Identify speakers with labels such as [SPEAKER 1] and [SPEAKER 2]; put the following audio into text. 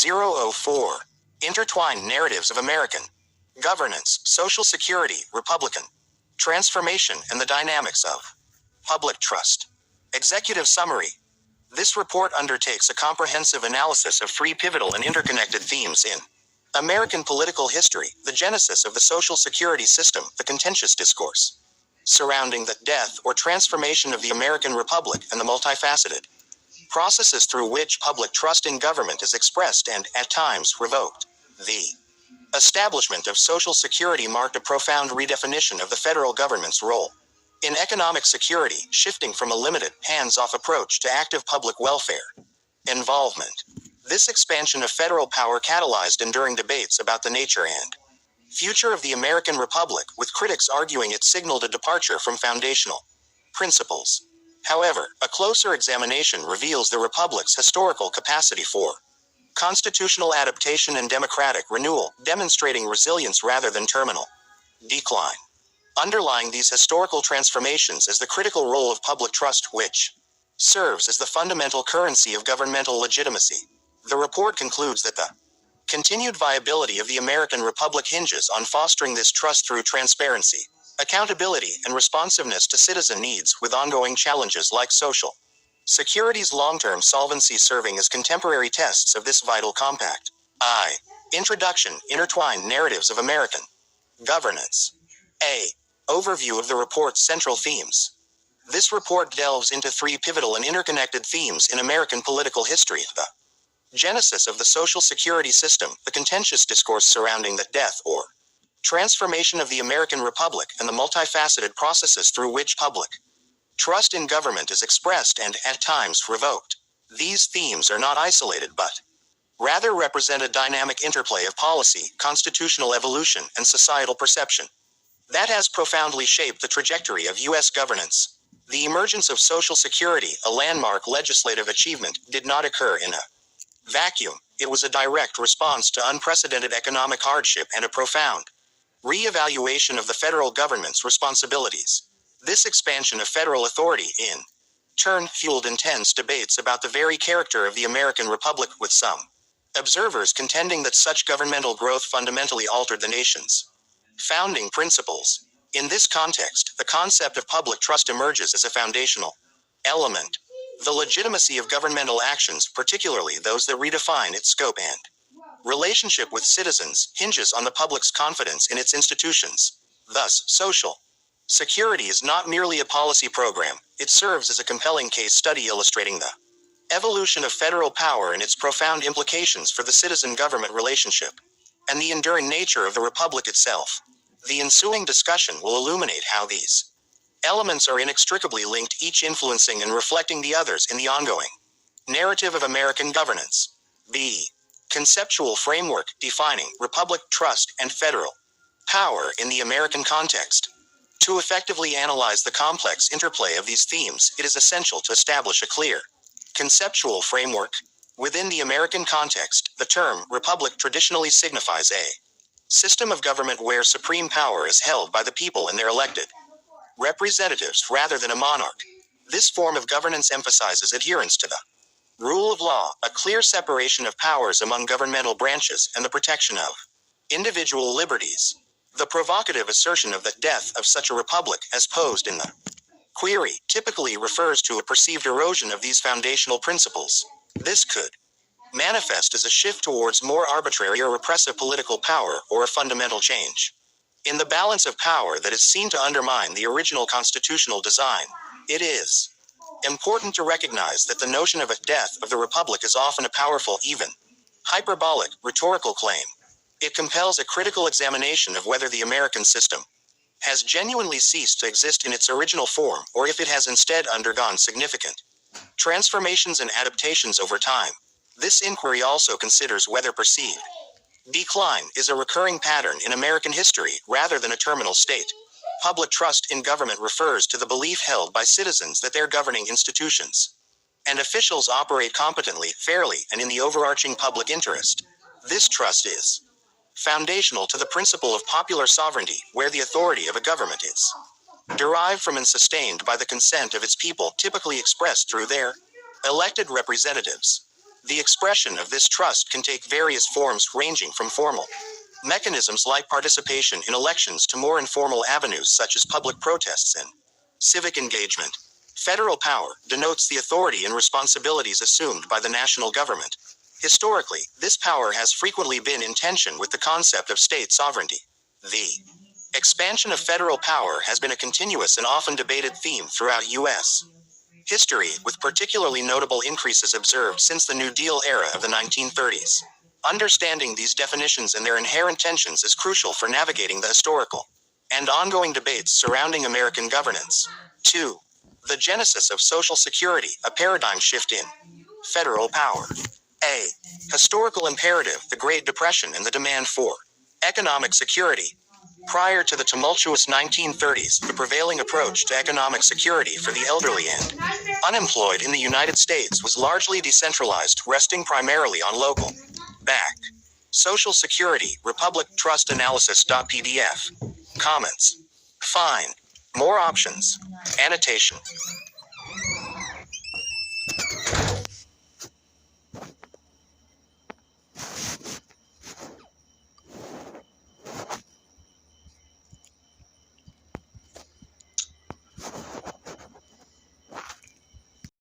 [SPEAKER 1] 004. Intertwined Narratives of American Governance, Social Security, Republican Transformation, and the Dynamics of Public Trust. Executive Summary. This report undertakes a comprehensive analysis of three pivotal and interconnected themes in American political history: the genesis of the Social Security system, the contentious discourse surrounding the death or transformation of the American Republic, and the multifaceted processes through which public trust in government is expressed and, at times, revoked. The establishment of Social Security marked a profound redefinition of the federal government's role in economic security, shifting from a limited, hands-off approach to active public welfare involvement. This expansion of federal power catalyzed enduring debates about the nature and future of the American Republic, with critics arguing it signaled a departure from foundational principles. However, a closer examination reveals the Republic's historical capacity for constitutional adaptation and democratic renewal, demonstrating resilience rather than terminal decline. Underlying these historical transformations is the critical role of public trust, which serves as the fundamental currency of governmental legitimacy. The report concludes that the continued viability of the American Republic hinges on fostering this trust through transparency, accountability, and responsiveness to citizen needs, with ongoing challenges like social security's long-term solvency serving as contemporary tests of this vital compact. Introduction. Intertwined Narratives of American Governance. A. Overview of the report's central themes. This report delves into three pivotal and interconnected themes in American political history: the genesis of the Social Security system, the contentious discourse surrounding the death or transformation of the American Republic, and the multifaceted processes through which public trust in government is expressed and, at times, revoked. These themes are not isolated but rather represent a dynamic interplay of policy, constitutional evolution, and societal perception that has profoundly shaped the trajectory of U.S. governance. The emergence of Social Security, a landmark legislative achievement, did not occur in a vacuum. It was a direct response to unprecedented economic hardship and a profound re-evaluation of the federal government's responsibilities. This expansion of federal authority, in turn, fueled intense debates about the very character of the American Republic, with some observers contending that such governmental growth fundamentally altered the nation's founding principles. In this context, the concept of public trust emerges as a foundational element. The legitimacy of governmental actions, particularly those that redefine its scope and relationship with citizens, hinges on the public's confidence in its institutions. Thus, Social Security is not merely a policy program, it serves as a compelling case study illustrating the evolution of federal power and its profound implications for the citizen-government relationship, and the enduring nature of the Republic itself. The ensuing discussion will illuminate how these elements are inextricably linked, each influencing and reflecting the others in the ongoing narrative of American governance. B. Conceptual framework defining republic, trust, and federal power in the American context. To effectively analyze the complex interplay of these themes, it is essential to establish a clear conceptual framework. Within the American context, the term republic traditionally signifies a system of government where supreme power is held by the people and their elected representatives rather than a monarch. This form of governance emphasizes adherence to the rule of law, a clear separation of powers among governmental branches, and the protection of individual liberties. The provocative assertion of the death of such a republic, as posed in the query, typically refers to a perceived erosion of these foundational principles. This could manifest as a shift towards more arbitrary or repressive political power, or a fundamental change in the balance of power that is seen to undermine the original constitutional design. It is important to recognize that the notion of a death of the republic is often a powerful, even hyperbolic, rhetorical claim. It compels a critical examination of whether the American system has genuinely ceased to exist in its original form, or if it has instead undergone significant transformations and adaptations over time. This inquiry also considers whether perceived decline is a recurring pattern in American history rather than a terminal state. Public trust in government refers to the belief held by citizens that their governing institutions and officials operate competently, fairly, and in the overarching public interest. This trust is foundational to the principle of popular sovereignty, where the authority of a government is derived from and sustained by the consent of its people, typically expressed through their elected representatives. The expression of this trust can take various forms ranging from formal mechanisms like participation in elections to more informal avenues such as public protests and civic engagement. Federal power denotes the authority and responsibilities assumed by the national government. Historically, this power has frequently been in tension with the concept of state sovereignty. The expansion of federal power has been a continuous and often debated theme throughout U.S. history, with particularly notable increases observed since the New Deal era of the 1930s. Understanding these definitions and their inherent tensions is crucial for navigating the historical and ongoing debates surrounding American governance. 2. The genesis of Social Security, a paradigm shift in federal power. A. Historical imperative, the Great Depression and the demand for economic security. Prior to the tumultuous 1930s, the prevailing approach to economic security for the elderly and unemployed in the United States was largely decentralized, resting primarily on local back. Social Security, Republic Trust Analysis.pdf. Comments. Fine. More options. Annotation.